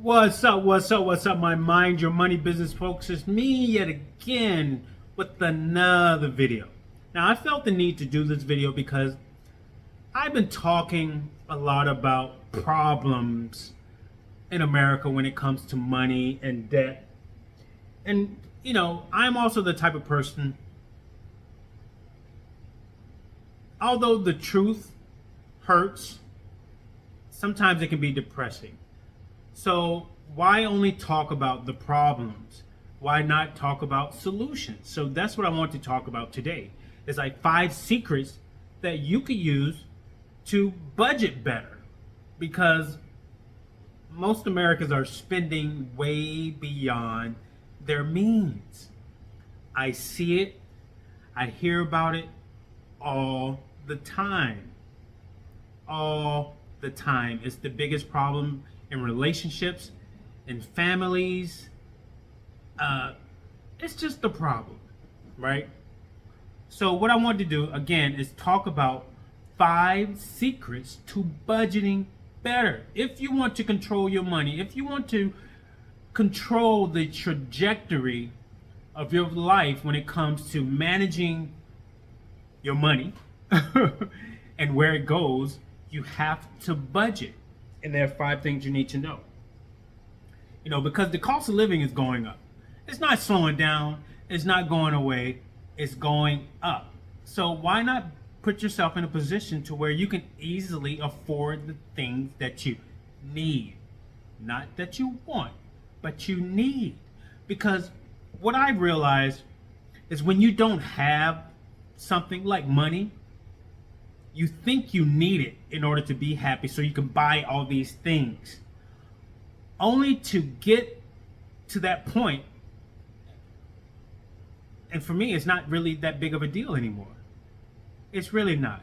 What's up? What's up? What's up, my Mind Your Money business folks? It's me yet again with another video. Now, I felt the need to do this video because I've been talking a lot about problems in America when it comes to money and debt. And, I'm also the type of person, although the truth hurts, sometimes it can be depressing. So why only talk about the problems? Why not talk about solutions? So that's what I want to talk about today. It's like 5 secrets that you could use to budget better, because most Americans are spending way beyond their means. I see it, I hear about it all the time. All the time. It's the biggest problem in relationships, in families. It's just a problem, right? So what I want to do again is talk about 5 secrets to budgeting better. If you want to control your money, if you want to control the trajectory of your life when it comes to managing your money and where it goes, you have to budget. And there are 5 things you need to know. Because the cost of living is going up. It's not slowing down. It's not going away. It's going up. So why not put yourself in a position to where you can easily afford the things that you need? Not that you want, but you need. Because what I realized is when you don't have something like money, you think you need it in order to be happy so you can buy all these things. Only to get to that point, and for me, it's not really that big of a deal anymore. It's really not.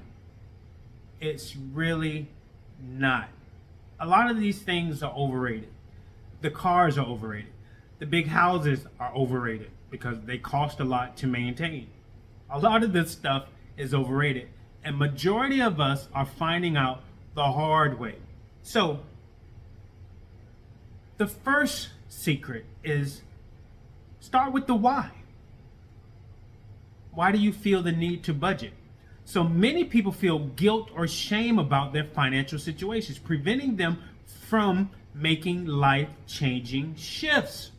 It's really not. A lot of these things are overrated. The cars are overrated. The big houses are overrated because they cost a lot to maintain. A lot of this stuff is overrated. And majority of us are finding out the hard way. So the first secret is start with the why. Why do you feel the need to budget? So many people feel guilt or shame about their financial situations, preventing them from making life-changing shifts.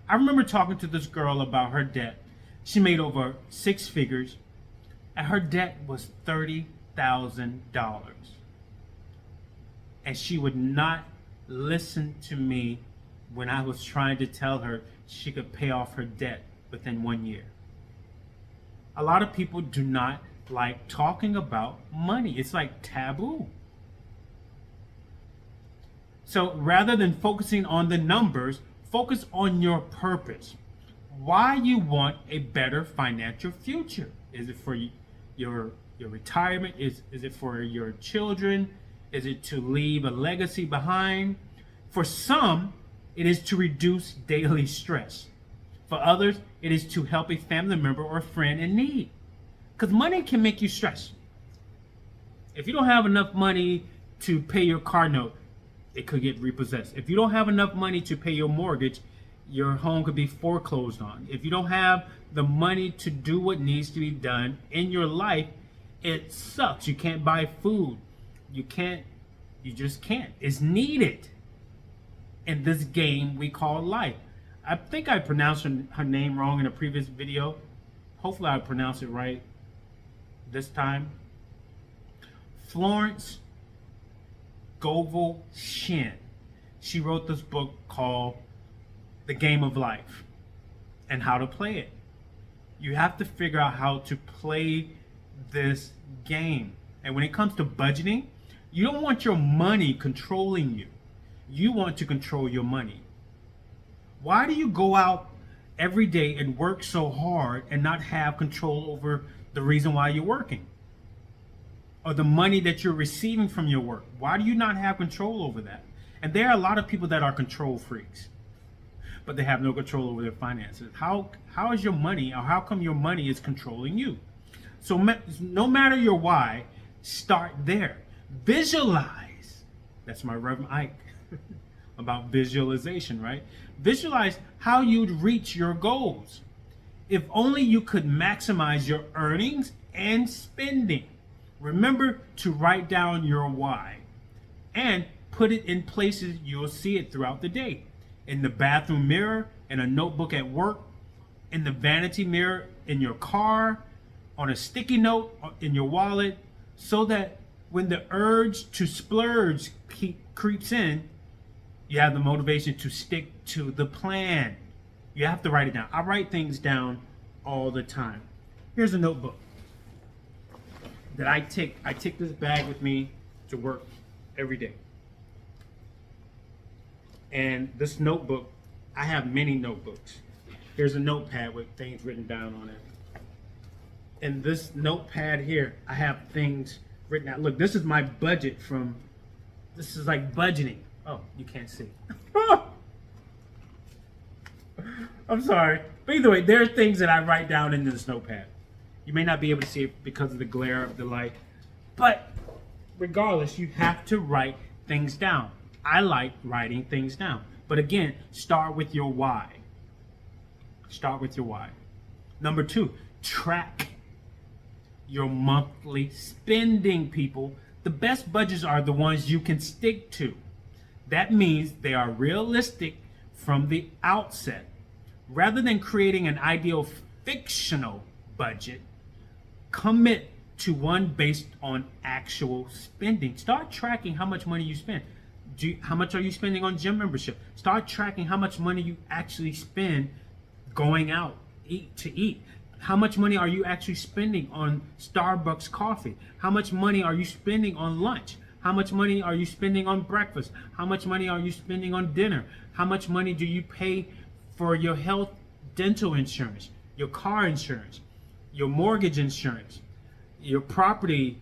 I remember talking to this girl about her debt. She made over 6 figures, and her debt was $30,000. And she would not listen to me when I was trying to tell her she could pay off her debt within 1 year. A lot of people do not like talking about money. It's like taboo. So rather than focusing on the numbers, focus on your purpose. Why you want a better financial future? Is it for your retirement? Is it for your children? Is it to leave a legacy behind? For some, it is to reduce daily stress. For others, it is to help a family member or friend in need. Because money can make you stress. If you don't have enough money to pay your car note, it could get repossessed. If you don't have enough money to pay your mortgage, your home could be foreclosed on. If you don't have the money to do what needs to be done in your life, it sucks. You can't buy food. You just can't. It's needed in this game we call life. I think I pronounced her name wrong in a previous video. Hopefully I pronounced it right this time. Florence Scovel Shinn. She wrote this book called The Game of Life and how to play it. You have to figure out how to play this game. And when it comes to budgeting, you don't want your money controlling you. You want to control your money. Why do you go out every day and work so hard and not have control over the reason why you're working? Or the money that you're receiving from your work? Why do you not have control over that? And there are a lot of people that are control freaks, but they have no control over their finances. How is your money, or how come your money is controlling you? So no matter your why, start there. Visualize. That's my Reverend Ike. about visualization, right? Visualize how you'd reach your goals. If only you could maximize your earnings and spending. Remember to write down your why and put it in places you'll see it throughout the day. In the bathroom mirror, in a notebook at work, in the vanity mirror in your car, on a sticky note in your wallet, so that when the urge to splurge creeps in, you have the motivation to stick to the plan. You have to write it down. I write things down all the time. Here's a notebook that I take this bag with me to work every day. And this notebook, I have many notebooks. Here's a notepad with things written down on it. And this notepad here, I have things written out. Look, this is my budget this is like budgeting. Oh, you can't see. I'm sorry. But either way, there are things that I write down in this notepad. You may not be able to see it because of the glare of the light. But regardless, you have to write things down. I like writing things down. But again, start with your why. Start with your why. Number 2, track your monthly spending, people. The best budgets are the ones you can stick to. That means they are realistic from the outset. Rather than creating an ideal fictional budget, commit to one based on actual spending. Start tracking how much money you spend. How much are you spending on gym membership? Start tracking how much money you actually spend going out to eat. How much money are you actually spending on Starbucks coffee? How much money are you spending on lunch? How much money are you spending on breakfast? How much money are you spending on dinner? How much money do you pay for your health, dental insurance, your car insurance, your mortgage insurance, your property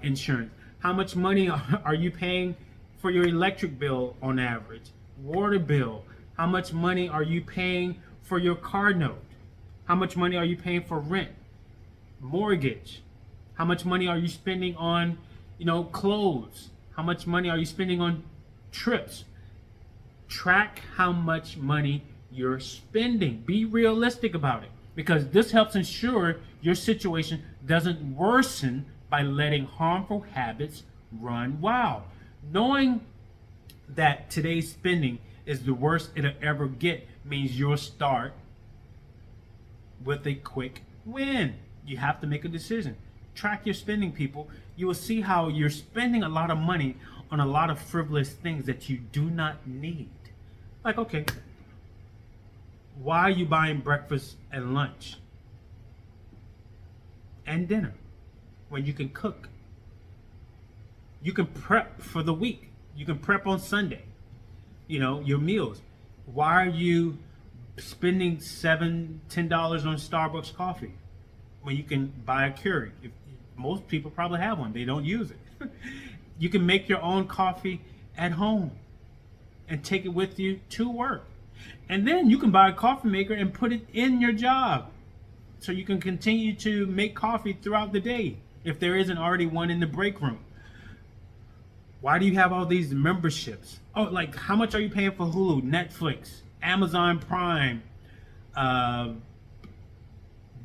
insurance? How much money are you paying for your electric bill on average, water bill? How much money are you paying for your car note? How much money are you paying for rent, mortgage? How much money are you spending on, clothes? How much money are you spending on trips? Track how much money you're spending. Be realistic about it, because this helps ensure your situation doesn't worsen by letting harmful habits run wild. Knowing that today's spending is the worst it'll ever get means you'll start with a quick win. You have to make a decision. Track your spending, people. You will see how you're spending a lot of money on a lot of frivolous things that you do not need. Like, okay, why are you buying breakfast and lunch and dinner when you can cook? You can prep for the week. You can prep on Sunday, your meals. Why are you spending $7-10 on Starbucks coffee when you can buy a Keurig? Most people probably have one. They don't use it. You can make your own coffee at home and take it with you to work. And then you can buy a coffee maker and put it in your job so you can continue to make coffee throughout the day if there isn't already one in the break room. Why do you have all these memberships? Oh, like how much are you paying for Hulu, Netflix, Amazon Prime,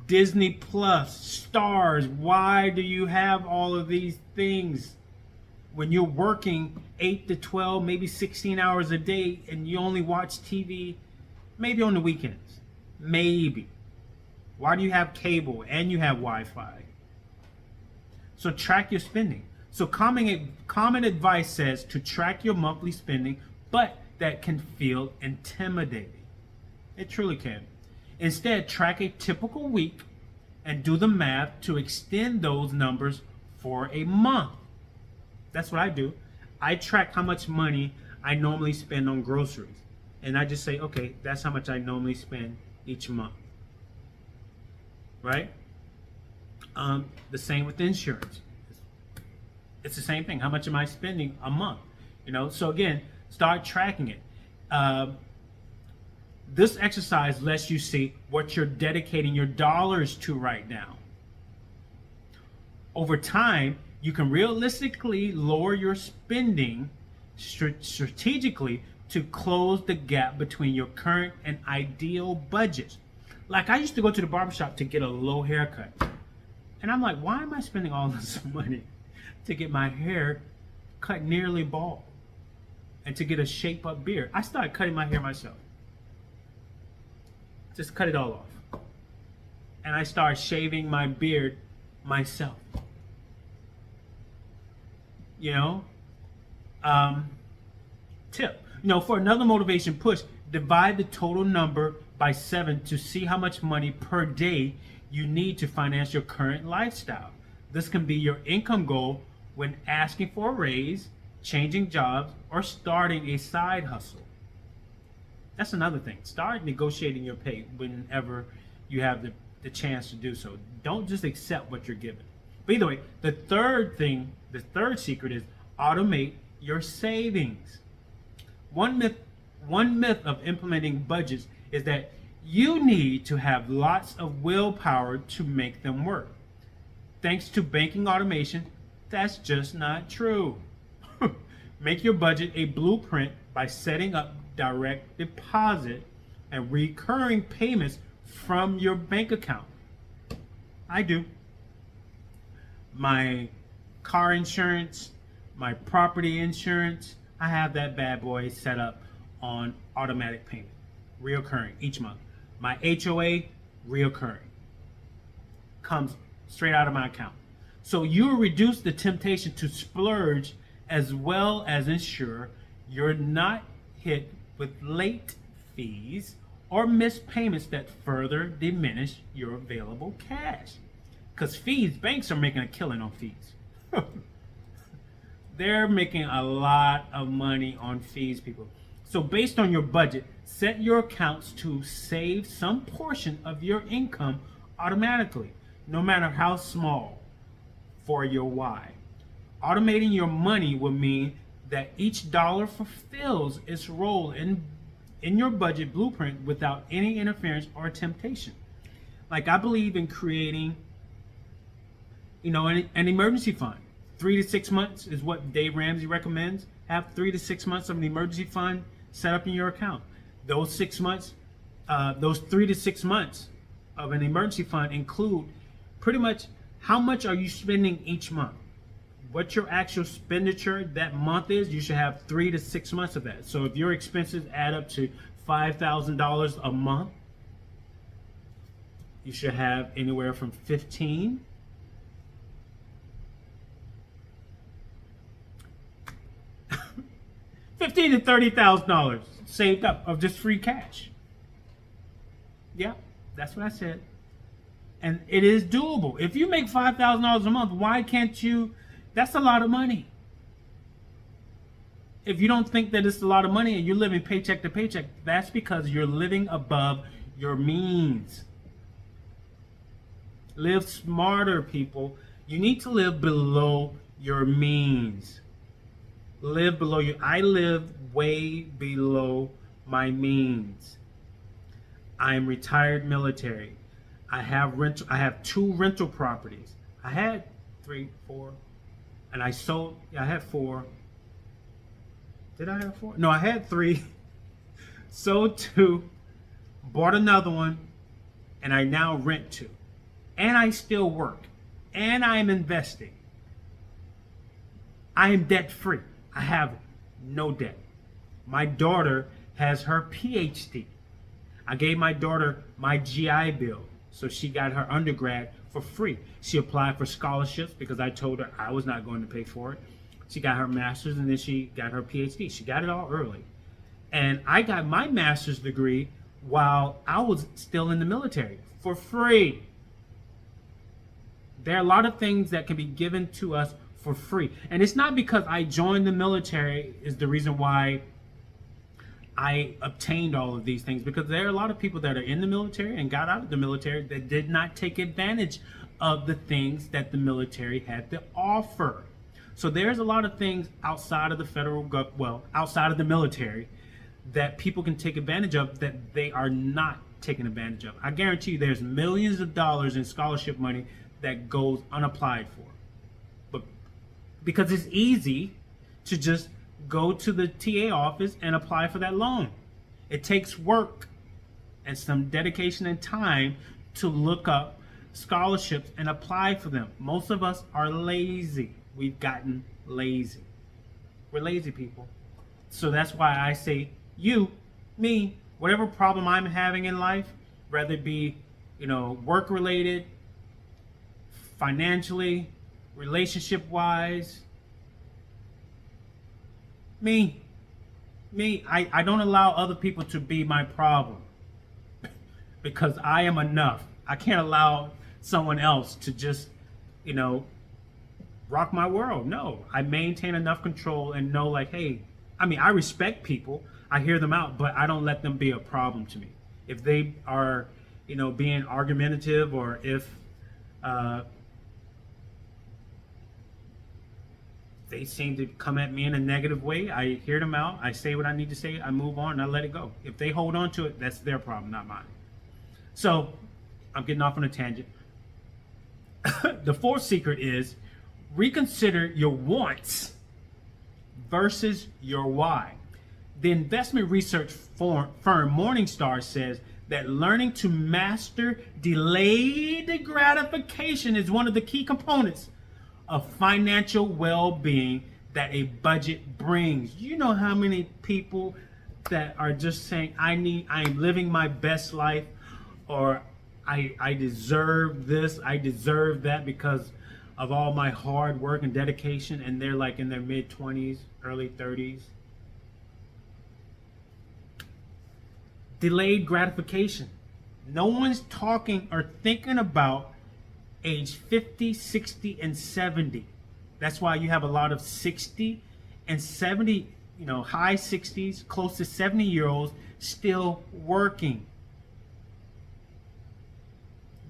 Disney Plus, Stars? Why do you have all of these things when you're working 8 to 12, maybe 16 hours a day, and you only watch TV maybe on the weekends? Maybe. Why do you have cable and you have Wi-Fi? So track your spending. So common advice says to track your monthly spending, but that can feel intimidating. It truly can. Instead, track a typical week and do the math to extend those numbers for a month. That's what I do. I track how much money I normally spend on groceries. And I just say, okay, that's how much I normally spend each month. Right? The same with insurance. It's the same thing. How much am I spending a month? So again, start tracking it. This exercise lets you see what you're dedicating your dollars to right now. Over time, you can realistically lower your spending strategically to close the gap between your current and ideal budgets. Like, I used to go to the barbershop to get a low haircut. And I'm like, why am I spending all this money to get my hair cut nearly bald and to get a shape up beard? I started cutting my hair myself. Just cut it all off. And I started shaving my beard myself. You know? Tip. For another motivation push, divide the total number by 7 to see how much money per day you need to finance your current lifestyle. This can be your income goal when asking for a raise, changing jobs, or starting a side hustle. That's another thing. Start negotiating your pay whenever you have the chance to do so. Don't just accept what you're given. But either way, the third secret is automate your savings. One myth of implementing budgets is that you need to have lots of willpower to make them work. Thanks to banking automation, that's just not true. Make your budget a blueprint by setting up direct deposit and recurring payments from your bank account. I do. My car insurance, my property insurance, I have that bad boy set up on automatic payment, reoccurring each month. My HOA, reoccurring. Comes straight out of my account. So you reduce the temptation to splurge as well as ensure you're not hit with late fees or missed payments that further diminish your available cash. Because fees, banks are making a killing on fees. They're making a lot of money on fees, people. So based on your budget, set your accounts to save some portion of your income automatically, no matter how small, for your why. Automating your money will mean that each dollar fulfills its role in your budget blueprint without any interference or temptation. Like, I believe in creating, an emergency fund. 3 to 6 months is what Dave Ramsey recommends. Have 3 to 6 months of an emergency fund set up in your account. Those 3 to 6 months of an emergency fund include pretty much how much are you spending each month. What your actual expenditure that month is, you should have 3 to 6 months of that. So if your expenses add up to $5,000 a month, you should have anywhere from 15 to $30,000 saved up of just free cash. Yeah, that's what I said. And it is doable. If you make $5,000 a month, why can't you? That's a lot of money. If you don't think that it's a lot of money and you're living paycheck to paycheck, that's because you're living above your means. Live smarter, people. You need to live below your means. Live below you. I live way below my means. I am retired military. I have 2 rental properties. I had 3, 4, and I sold. I had 4. Did I have 4? No, I had 3. Sold 2, bought another one, and I now rent 2. And I still work, and I'm investing. I am debt free. I have no debt. My daughter has her PhD. I gave my daughter my GI Bill, so she got her undergrad for free. She applied for scholarships because I told her I was not going to pay for it. She got her master's and then she got her PhD. She got it all early. And I got my master's degree while I was still in the military for free. There are a lot of things that can be given to us for free. And it's not because I joined the military is the reason why I obtained all of these things, because there are a lot of people that are in the military and got out of the military that did not take advantage of the things that the military had to offer. So there's a lot of things outside of the outside of the military that people can take advantage of that they are not taking advantage of. I guarantee you there's millions of dollars in scholarship money that goes unapplied for. But because it's easy to just go to the TA office and apply for that loan. It takes work and some dedication and time to look up scholarships and apply for them. Most of us are lazy. We've gotten lazy. We're lazy people. So that's why I say you, me, whatever problem I'm having in life, whether it be, work related, financially, relationship wise, me, I don't allow other people to be my problem because I am enough. I can't allow someone else to just, rock my world. No, I maintain enough control and know like, hey, I respect people. I hear them out, but I don't let them be a problem to me. If they are, being argumentative, or if they seem to come at me in a negative way, I hear them out. I say what I need to say. I move on and I let it go. If they hold on to it, that's their problem, not mine. So I'm getting off on a tangent. The fourth secret is reconsider your wants versus your why. The investment research firm Morningstar says that learning to master delayed gratification is one of the key components of financial well-being that a budget brings. You know how many people that are just saying, I am living my best life, or I deserve this, I deserve that because of all my hard work and dedication, and they're like in their mid-20s, early 30s. Delayed gratification. No one's talking or thinking about age 50, 60, and 70. That's why you have a lot of 60 and 70, high 60s, close to 70-year-olds still working.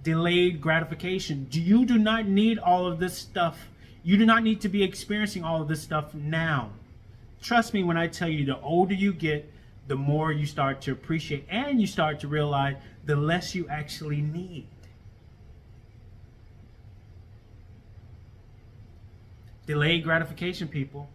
Delayed gratification. You do not need all of this stuff. You do not need to be experiencing all of this stuff now. Trust me when I tell you, the older you get, the more you start to appreciate, and you start to realize the less you actually need. Delayed gratification, people.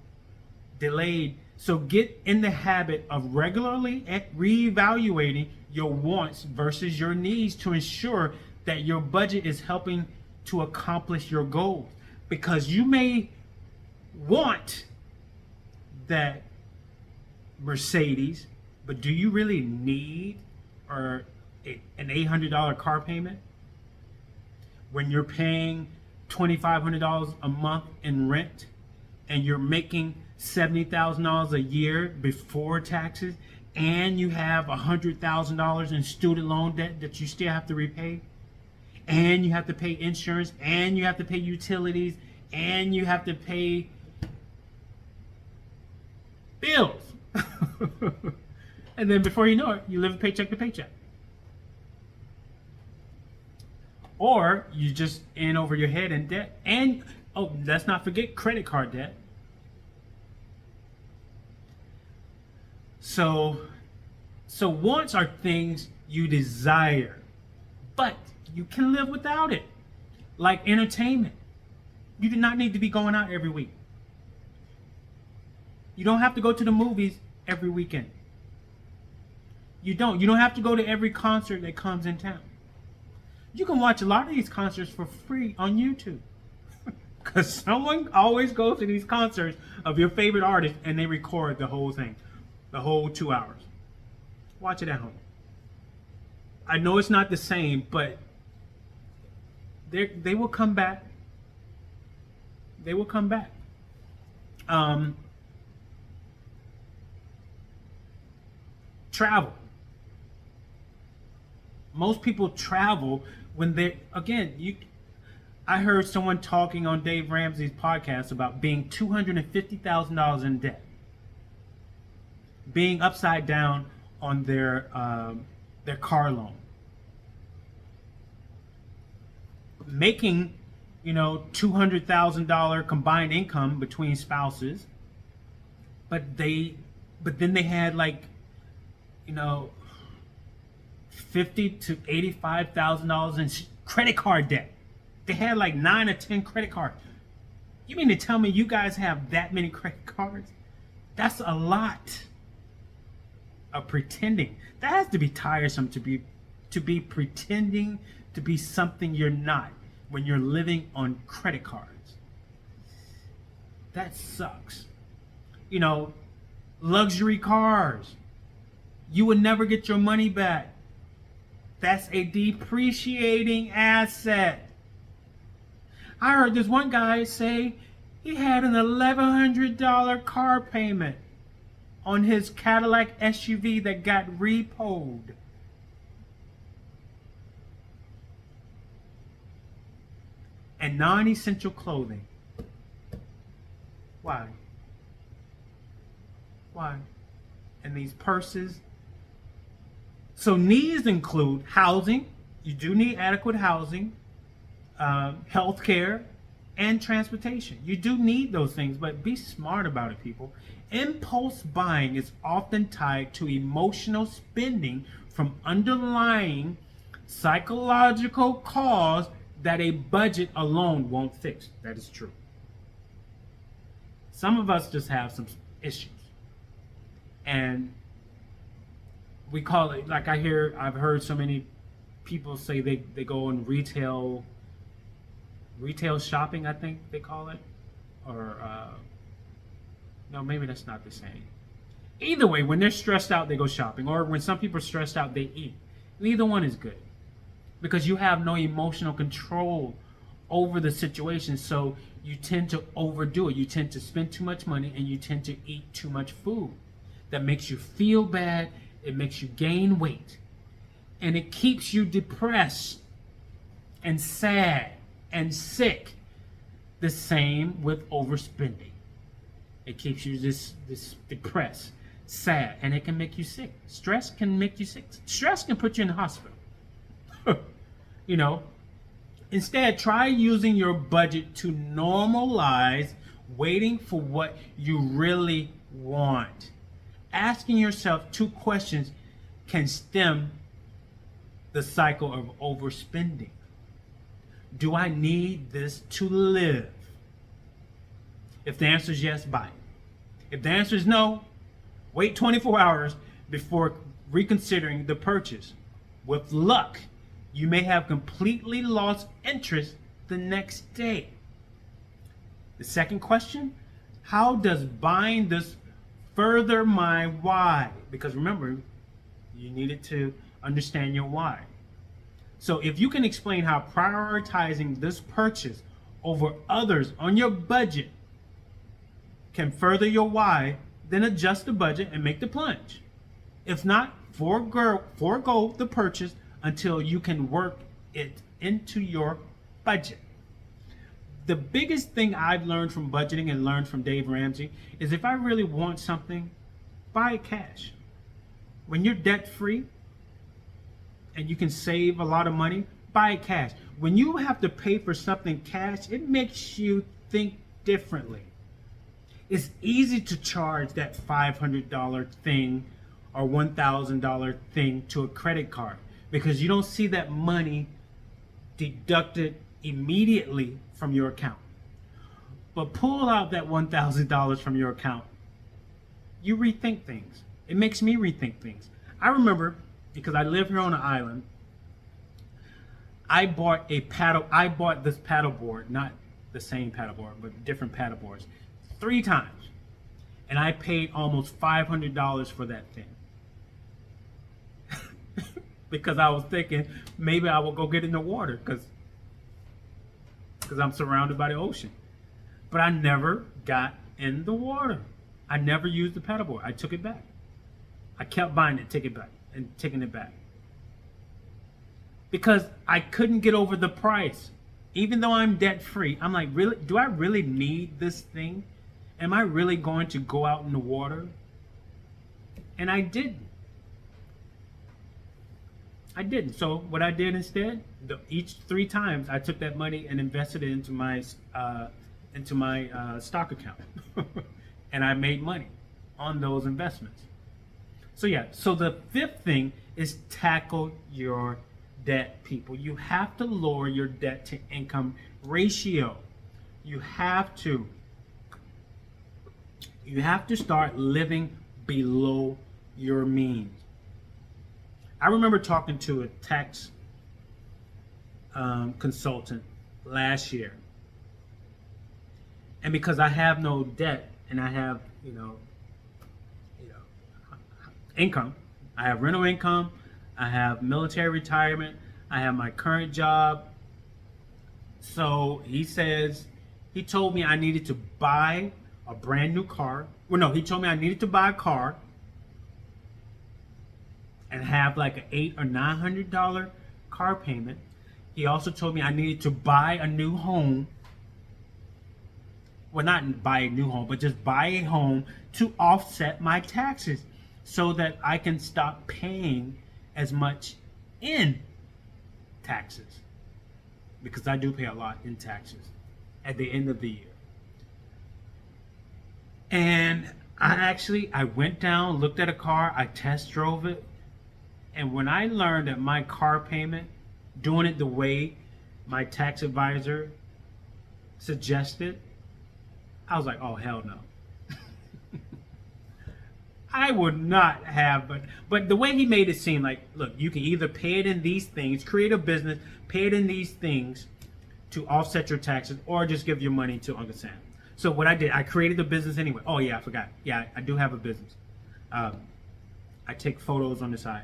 Delayed. So get in the habit of regularly reevaluating your wants versus your needs to ensure that your budget is helping to accomplish your goals. Because you may want that Mercedes, but do you really need an $800 car payment when you're paying $2,500 a month in rent and you're making $70,000 a year before taxes, and you have $100,000 in student loan debt that you still have to repay, and you have to pay insurance, and you have to pay utilities, and you have to pay bills. And then before you know it, you live paycheck to paycheck. Or you just in over your head in debt. And, let's not forget credit card debt. So wants are things you desire, but you can live without it. Like entertainment. You do not need to be going out every week. You don't have to go to the movies every weekend. You don't have to go to every concert that comes in town. You can watch a lot of these concerts for free on YouTube. Because someone always goes to these concerts of your favorite artist and they record the whole thing, the whole 2 hours. Watch it at home. I know it's not the same, but they will come back. They will come back. Travel. Most people travel when I heard someone talking on Dave Ramsey's podcast about being $250,000 in debt, being upside down on their car loan, making $200,000 combined income between spouses, but then they had $50,000 to $85,000 in credit card debt. They had 9 or 10 credit cards. You mean to tell me you guys have that many credit cards? That's a lot of pretending. That has to be tiresome to be pretending to be something you're not when you're living on credit cards. That sucks. You know, luxury cars. You would never get your money back. That's a depreciating asset. I heard this one guy say he had an $1,100 car payment on his Cadillac SUV that got repoed. And non-essential clothing. Why? Why? And these purses. So needs include housing. You do need adequate housing, health care, and transportation. You do need those things, but be smart about it, people. Impulse buying is often tied to emotional spending from underlying psychological cause that a budget alone won't fix. That is true. Some of us just have some issues. And we call it, like I've heard so many people say they go on retail shopping, I think they call it. Or, no, maybe that's not the same. Either way, when they're stressed out, they go shopping. Or when some people are stressed out, they eat. Neither one is good. Because you have no emotional control over the situation, so you tend to overdo it. You tend to spend too much money and you tend to eat too much food. That makes you feel bad, it makes you gain weight, and it keeps you depressed and sad and sick. The same with overspending. It keeps you this depressed, sad, and it can make you sick. Stress can make you sick. Stress can put you in the hospital. You know, instead, try using your budget to normalize waiting for what you really want. Asking yourself 2 questions can stem the cycle of overspending. Do I need this to live? If the answer is yes, buy it. If the answer is no, wait 24 hours before reconsidering the purchase. With luck, you may have completely lost interest the next day. The second question, how does buying this further my why? Because remember, you needed to understand your why. So if you can explain how prioritizing this purchase over others on your budget can further your why, then adjust the budget and make the plunge. If not, forego the purchase until you can work it into your budget. The biggest thing I've learned from budgeting and learned from Dave Ramsey is if I really want something, buy it cash. When you're debt free and you can save a lot of money, buy it cash. When you have to pay for something cash, it makes you think differently. It's easy to charge that $500 thing or $1,000 thing to a credit card because you don't see that money deducted immediately from your account. But pull out that $1,000 from your account, you rethink things. It makes me rethink things. I remember, because I live here on an island, I bought this paddle board, not the same paddle board, but different paddle boards, 3 times. And I paid almost $500 for that thing. Because I was thinking maybe I will go get in the water because I'm surrounded by the ocean. But I never got in the water. I never used the paddleboard. I took it back. I kept buying it, taking it back. Because I couldn't get over the price. Even though I'm debt free, I'm like, really? Do I really need this thing? Am I really going to go out in the water? And I didn't. So what I did instead, each 3 times I took that money and invested it into my stock account, and I made money on those investments. So yeah. So the 5th thing is tackle your debt, people. You have to lower your debt to income ratio. You have to. You have to start living below your means. I remember talking to a tax consultant last year, and because I have no debt and I have, income, I have rental income, I have military retirement, I have my current job. So he told me I needed to buy a brand new car. Well, no, he told me I needed to buy a car and have like an $800 or $900 car payment. He also told me I needed to buy a new home. Well, not buy a new home, but just buy a home to offset my taxes so that I can stop paying as much in taxes, because I do pay a lot in taxes at the end of the year. And I went down, looked at a car, I test drove it, and when I learned that my car payment, doing it the way my tax advisor suggested, I was like, oh hell no. I would not have, but the way he made it seem like, look, you can either pay it in these things, create a business, pay it in these things to offset your taxes, or just give your money to Uncle Sam. So what I did, I created the business anyway. Oh yeah, I forgot. Yeah, I do have a business. I take photos on the side.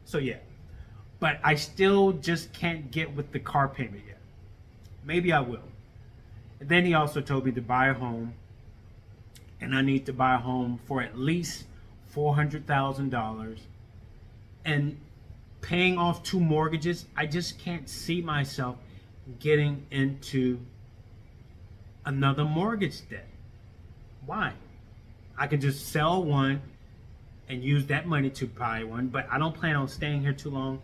So yeah, but I still just can't get with the car payment yet. Maybe I will. And then he also told me to buy a home, and I need to buy a home for at least $400,000. And paying off 2 mortgages, I just can't see myself getting into another mortgage debt. Why? I could just sell one and use that money to buy one, but I don't plan on staying here too long.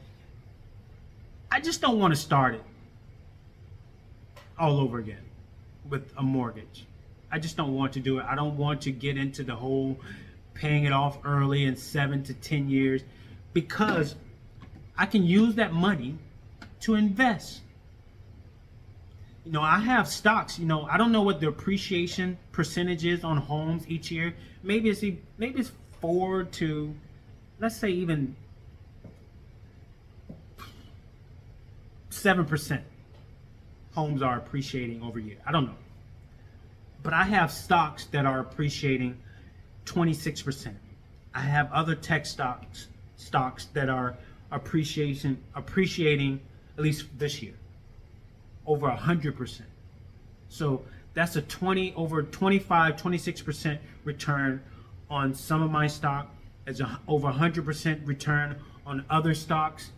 I just don't want to start it all over again with a mortgage. I just don't want to do it. I don't want to get into the whole paying it off early in 7 to 10 years, because I can use that money to invest. I have stocks. I don't know what the appreciation percentage is on homes each year. Maybe it's 4 to, let's say, even 7%. Homes are appreciating over year. I don't know. But I have stocks that are appreciating 26%. I have other tech stocks that are appreciating at least this year over 100%. So that's a over 25, 26% return on some of my stock. As over 100% return on other stocks.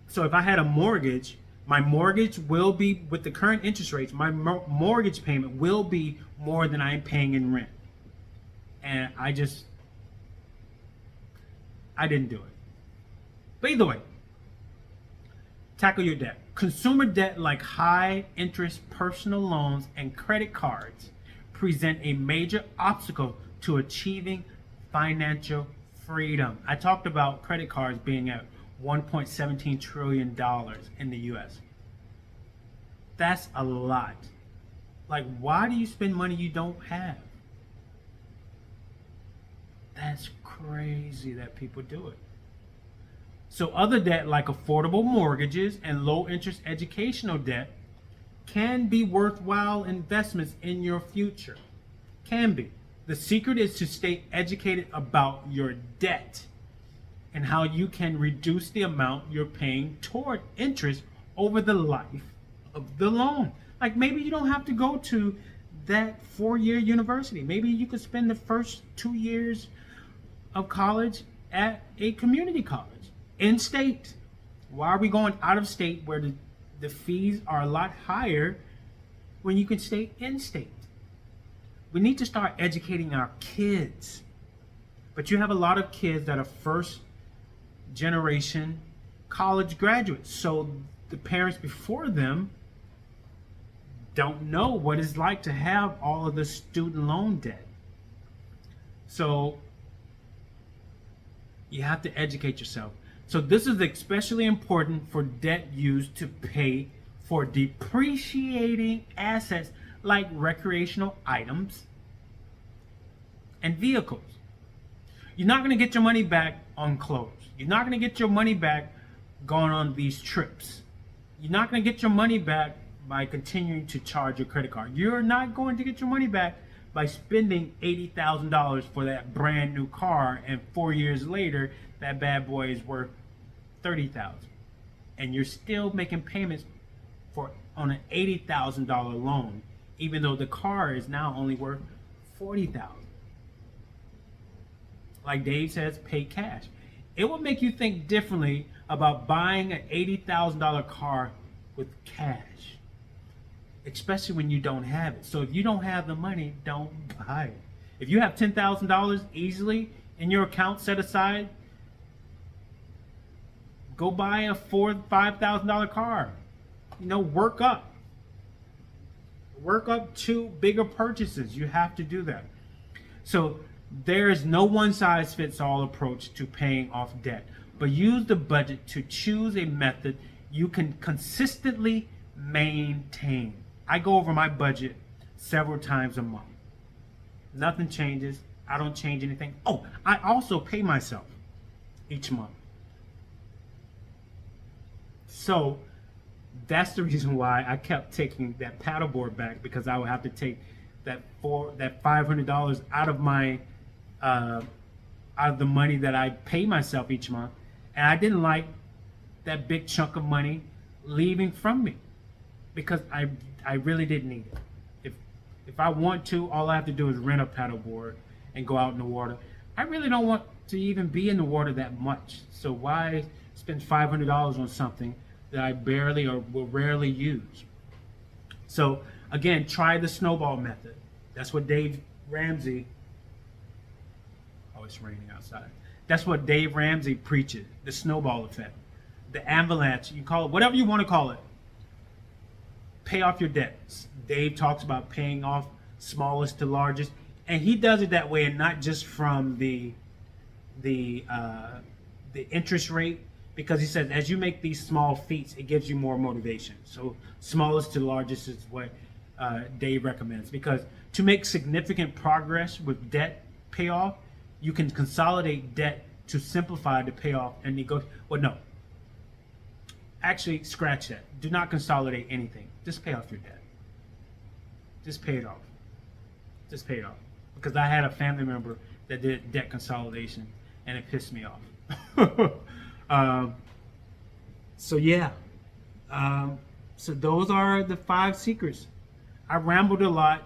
So if I had a mortgage, my mortgage will be, with the current interest rates, my mortgage payment will be more than I'm paying in rent. And I didn't do it. But either way, tackle your debt. Consumer debt, like high interest personal loans and credit cards, present a major obstacle to achieving financial freedom. I talked about credit cards being at $1.17 trillion in the US. That's a lot. Like, why do you spend money you don't have? That's crazy that people do it. So other debt, like affordable mortgages and low interest educational debt, can be worthwhile investments in your future. Can be. The secret is to stay educated about your debt and how you can reduce the amount you're paying toward interest over the life of the loan. Like, maybe you don't have to go to that 4-year university. Maybe you could spend the first 2 years of college at a community college in state. Why are we going out of state where the fees are a lot higher when you can stay in state? We need to start educating our kids. But you have a lot of kids that are first generation college graduates. So the parents before them don't know what it's like to have all of the student loan debt. So you have to educate yourself. So this is especially important for debt used to pay for depreciating assets like recreational items and vehicles. You're not going to get your money back on clothes. You're not going to get your money back going on these trips. You're not going to get your money back by continuing to charge your credit card. You're not going to get your money back by spending $80,000 for that brand new car, and 4 years later, that bad boy is worth $30,000, and you're still making payments on an $80,000 loan, even though the car is now only worth $40,000. Like Dave says, pay cash. It will make you think differently about buying an $80,000 car with cash, especially when you don't have it. So if you don't have the money, don't buy it. If you have $10,000 easily in your account set aside, go buy a $5,000 car. Work up to bigger purchases. You have to do that. So there is no one size fits all approach to paying off debt, but use the budget to choose a method you can consistently maintain. I go over my budget several times a month. Nothing changes. I don't change anything. Oh, I also pay myself each month. So that's the reason why I kept taking that paddleboard back, because I would have to take that $500 out of my out of the money that I pay myself each month, and I didn't like that big chunk of money leaving from me, because I really didn't need it. If I want to, all I have to do is rent a paddleboard and go out in the water. I really don't want to even be in the water that much, so why spend $500 on something that I barely or will rarely use? So again, try the snowball method. That's what Dave Ramsey, oh, it's raining outside. That's what Dave Ramsey preaches, the snowball effect, the avalanche, you call it whatever you want to call it. Pay off your debts. Dave talks about paying off smallest to largest, and he does it that way, and not just from the interest rate, because he says as you make these small feats, it gives you more motivation. So smallest to largest is what Dave recommends, because to make significant progress with debt payoff, you can consolidate debt to simplify the payoff and negotiate. Well, no. Actually, scratch that. Do not consolidate anything. Just pay off your debt. Just pay it off. Just pay it off. Because I had a family member that did debt consolidation, and it pissed me off. So yeah. So those are the 5 secrets. I rambled a lot.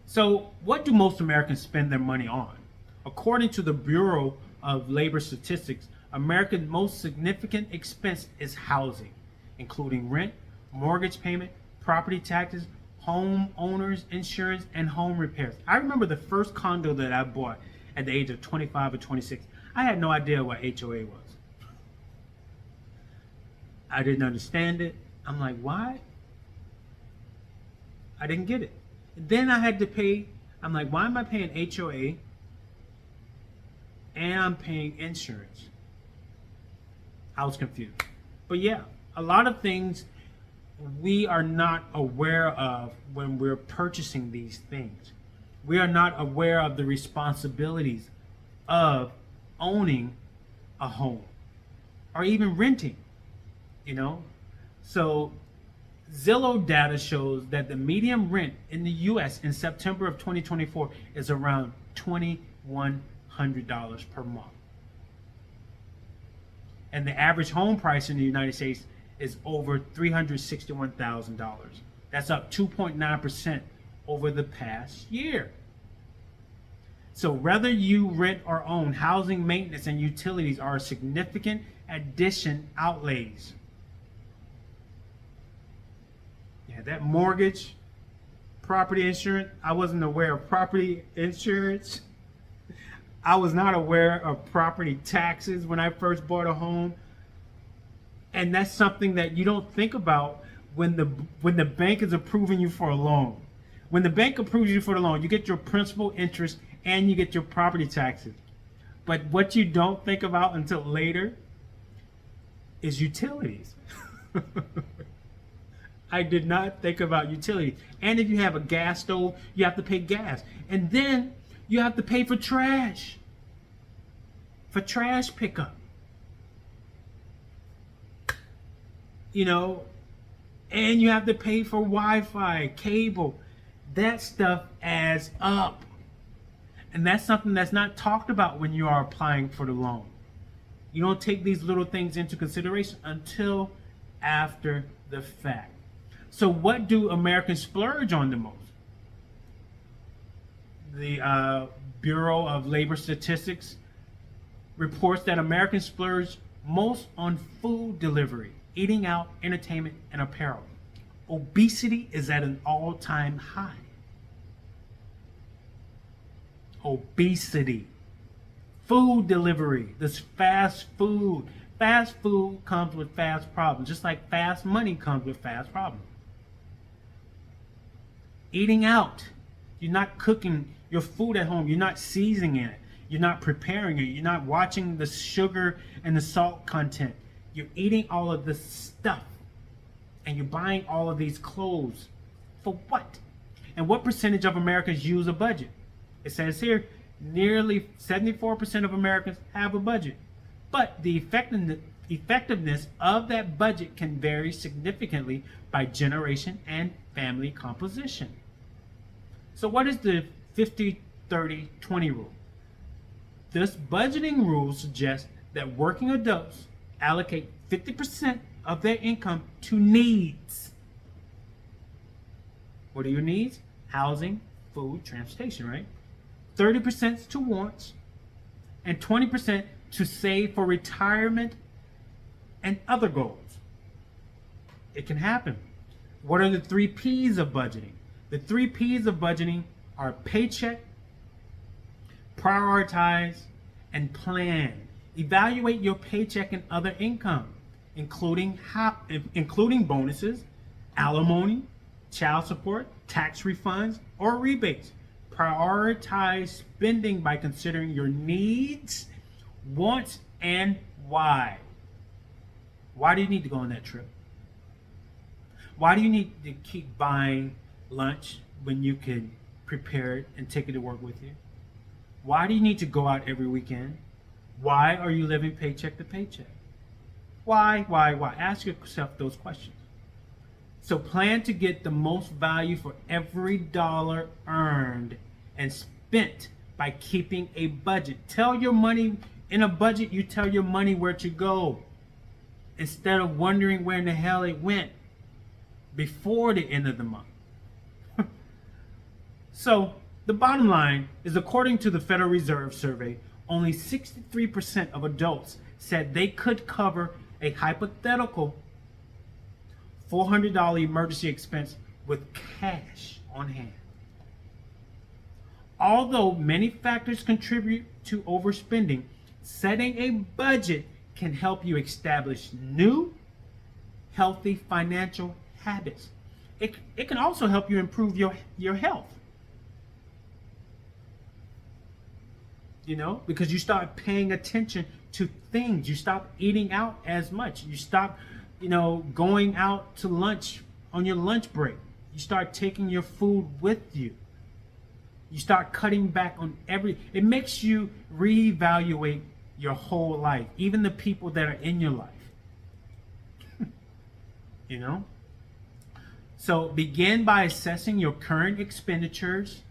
So what do most Americans spend their money on? According to the Bureau of Labor Statistics, America's most significant expense is housing, including rent, mortgage payment, property taxes, home owners insurance, and home repairs. I remember the first condo that I bought at the age of 25 or 26. I had no idea what HOA was. I didn't understand it. I'm like, why? I didn't get it. Then I had to pay. I'm like, why am I paying HOA and I'm paying insurance? I was confused. But yeah, a lot of things we are not aware of when we're purchasing these things. We are not aware of the responsibilities of owning a home or even renting, So Zillow data shows that the median rent in the U.S. in September of 2024 is around $2,100 per month. And the average home price in the United States is over $361,000. That's up 2.9% over the past year. So whether you rent or own, housing, maintenance, and utilities are significant addition outlays. Yeah, that mortgage, property insurance. I wasn't aware of property insurance. I was not aware of property taxes when I first bought a home. And that's something that you don't think about when the bank is approving you for a loan. When the bank approves you for the loan, you get your principal, interest, and you get your property taxes. But what you don't think about until later is utilities. I did not think about utilities. And if you have a gas stove, you have to pay gas. And then you have to pay for trash pickup. You know, and you have to pay for Wi-Fi, cable. That stuff adds up. And that's something that's not talked about when you are applying for the loan. You don't take these little things into consideration until after the fact. So what do Americans splurge on the most? The Bureau of Labor Statistics reports that Americans splurge most on food delivery, eating out, entertainment, and apparel. Obesity is at an all-time high. Obesity. Food delivery, this fast food. Fast food comes with fast problems, just like fast money comes with fast problems. Eating out. You're not cooking your food at home. You're not seasoning it. You're not preparing it. You're not watching the sugar and the salt content. You're eating all of this stuff. And you're buying all of these clothes. For what? And what percentage of Americans use a budget? It says here, nearly 74% of Americans have a budget. But the effectiveness of that budget can vary significantly by generation and family composition. So what is the 50-30-20 rule? This budgeting rule suggests that working adults allocate 50% of their income to needs. What are your needs? Housing, food, transportation, right? 30% to wants, and 20% to save for retirement and other goals. It can happen. What are the 3 P's of budgeting? The 3 P's of budgeting are paycheck, prioritize, and plan. Evaluate your paycheck and other income, including bonuses, alimony, child support, tax refunds, or rebates. Prioritize spending by considering your needs, wants, and why. Why do you need to go on that trip? Why do you need to keep buying lunch when you can prepare it and take it to work with you? Why do you need to go out every weekend? Why are you living paycheck to paycheck? Why? Ask yourself those questions. So plan to get the most value for every dollar earned and spent by keeping a budget. Tell your money, in a budget, you tell your money where to go instead of wondering where in the hell it went before the end of the month. So the bottom line is, according to the Federal Reserve survey, only 63% of adults said they could cover a hypothetical $400 emergency expense with cash on hand. Although many factors contribute to overspending, setting a budget can help you establish new, healthy financial habits. It can also help you improve your health. You know, because you start paying attention to things. You stop eating out as much. You stop, going out to lunch on your lunch break. You start taking your food with you. You start cutting back on it makes you reevaluate your whole life, even the people that are in your life. So begin by assessing your current expenditures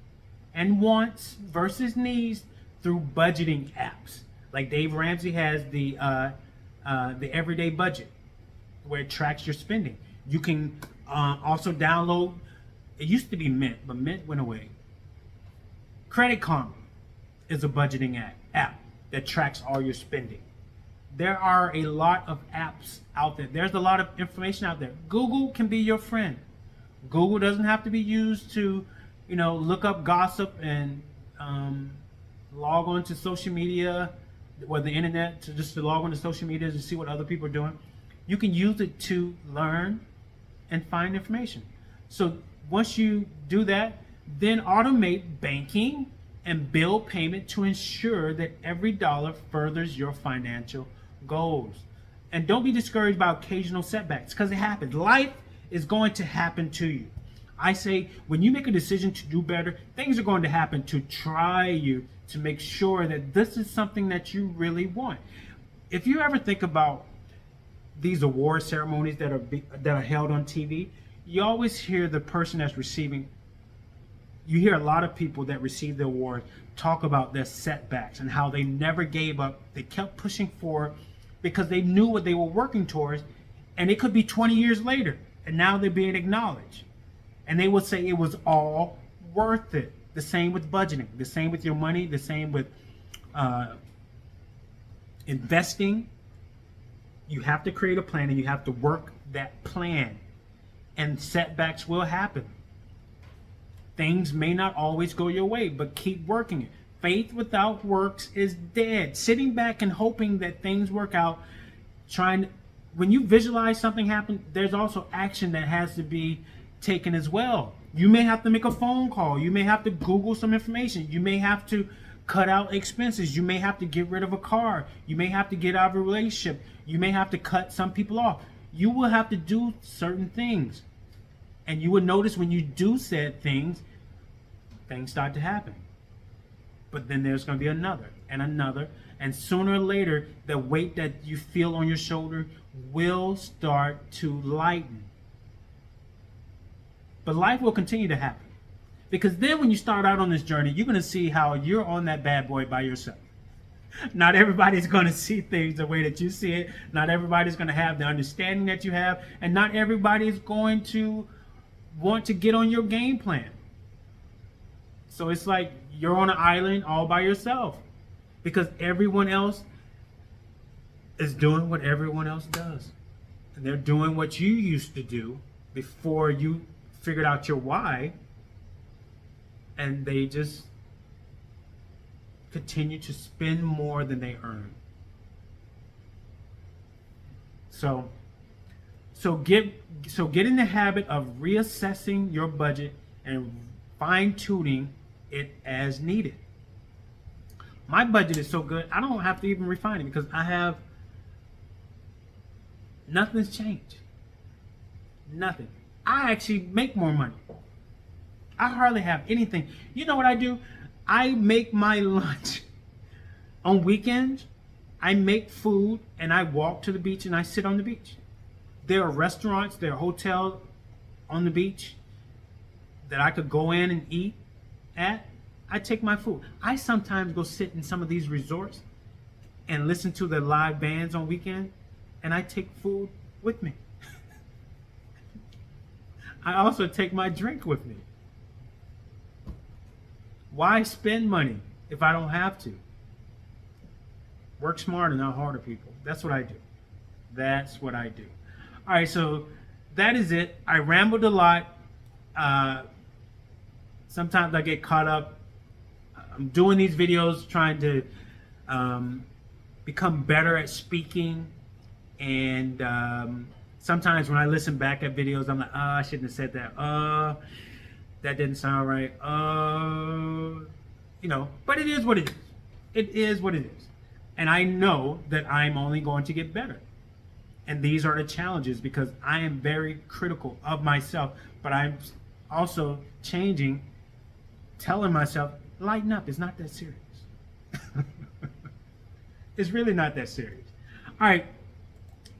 and wants versus needs through budgeting apps. Like Dave Ramsey has the Everyday Budget, where it tracks your spending. You can also download, it used to be Mint, but Mint went away. Credit Karma is a budgeting app that tracks all your spending. There are a lot of apps out there. There's a lot of information out there. Google can be your friend. Google doesn't have to be used to, look up gossip and log on to social media or the internet, to log on to social media to see what other people are doing. You can use it to learn and find information. So once you do that, then automate banking and bill payment to ensure that every dollar furthers your financial goals. And don't be discouraged by occasional setbacks, because it happens. Life is going to happen to you. I say when you make a decision to do better, things are going to happen to try you to make sure that this is something that you really want. If you ever think about these award ceremonies that are held on TV, you always hear the person that's receiving. You hear a lot of people that receive the award talk about their setbacks and how they never gave up. They kept pushing forward because they knew what they were working towards, and it could be 20 years later, and now they're being acknowledged. And they will say it was all worth it. The same with budgeting, the same with your money, the same with investing. You have to create a plan and you have to work that plan. And setbacks will happen. Things may not always go your way, but keep working it. Faith without works is dead. Sitting back and hoping that things work out, when you visualize something happen, there's also action that has to be taken as well. You may have to make a phone call. You may have to Google some information. You may have to cut out expenses. You may have to get rid of a car. You may have to get out of a relationship. You may have to cut some people off. You will have to do certain things. And you will notice when you do said things start to happen. But then there's going to be another and another. And sooner or later, the weight that you feel on your shoulder will start to lighten. But life will continue to happen. Because then when you start out on this journey, you're going to see how you're on that bad boy by yourself. Not everybody's going to see things the way that you see it. Not everybody's going to have the understanding that you have. And not everybody's going to want to get on your game plan. So it's like you're on an island all by yourself. Because everyone else is doing what everyone else does. And they're doing what you used to do before you figured out your why, and they just continue to spend more than they earn. So get in the habit of reassessing your budget and fine-tuning it as needed. My budget is so good, I don't have to even refine it because nothing's changed. Nothing. I actually make more money. I hardly have anything. You know what I do? I make my lunch. On weekends, I make food and I walk to the beach and I sit on the beach. There are restaurants, there are hotels on the beach that I could go in and eat at. I take my food. I sometimes go sit in some of these resorts and listen to the live bands on weekend, and I take food with me. I also take my drink with me. Why spend money if I don't have to? Work smarter, not harder, people. That's what I do. That's what I do. All right, so that is it. I rambled a lot. Sometimes I get caught up. I'm doing these videos trying to become better at speaking, and sometimes when I listen back at videos, I'm like, I shouldn't have said that. That didn't sound right. But it is what it is. It is what it is. And I know that I'm only going to get better. And these are the challenges because I am very critical of myself, but I'm also changing, telling myself, lighten up. It's not that serious. It's really not that serious. All right.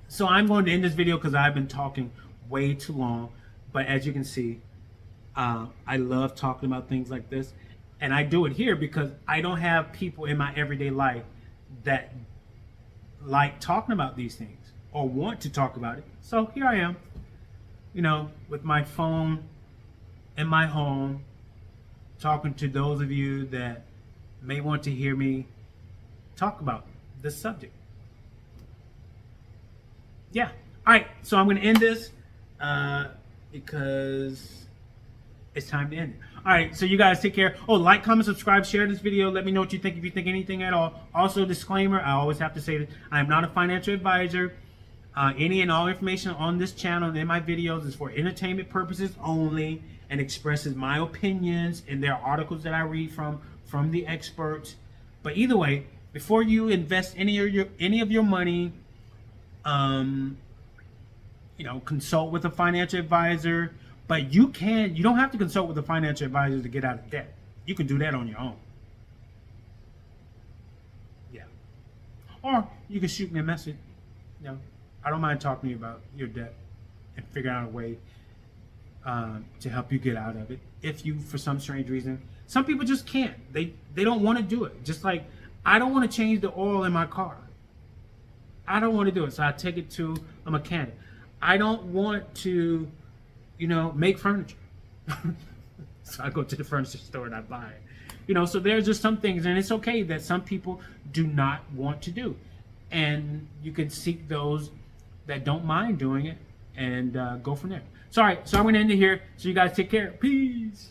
So I'm going to end this video because I've been talking way too long. But as you can see, I love talking about things like this. And I do it here because I don't have people in my everyday life that like talking about these things or want to talk about it. So here I am, with my phone in my home, talking to those of you that may want to hear me talk about this subject. Yeah. All right. So I'm going to end this because it's time to end it. All right. So you guys take care. Oh, like, comment, subscribe, share this video. Let me know what you think if you think anything at all. Also, disclaimer, I always have to say this. I am not a financial advisor. Any and all information on this channel and in my videos is for entertainment purposes only and expresses my opinions, and there are articles that I read from the experts. But either way, before you invest any of your money, um, consult with a financial advisor. But you don't have to consult with a financial advisor to get out of debt. You can do that on your own. Yeah. Or you can shoot me a message. I don't mind talking to you about your debt and figuring out a way to help you get out of it. If you, for some strange reason, some people just can't. They don't want to do it. Just like I don't want to change the oil in my car. I don't want to do it, so I take it to a mechanic. I don't want to, make furniture. So I go to the furniture store and I buy it. So there's just some things, and it's okay that some people do not want to do. And you can seek those that don't mind doing it and go from there. Sorry, so I'm going to end it here. So you guys take care. Peace.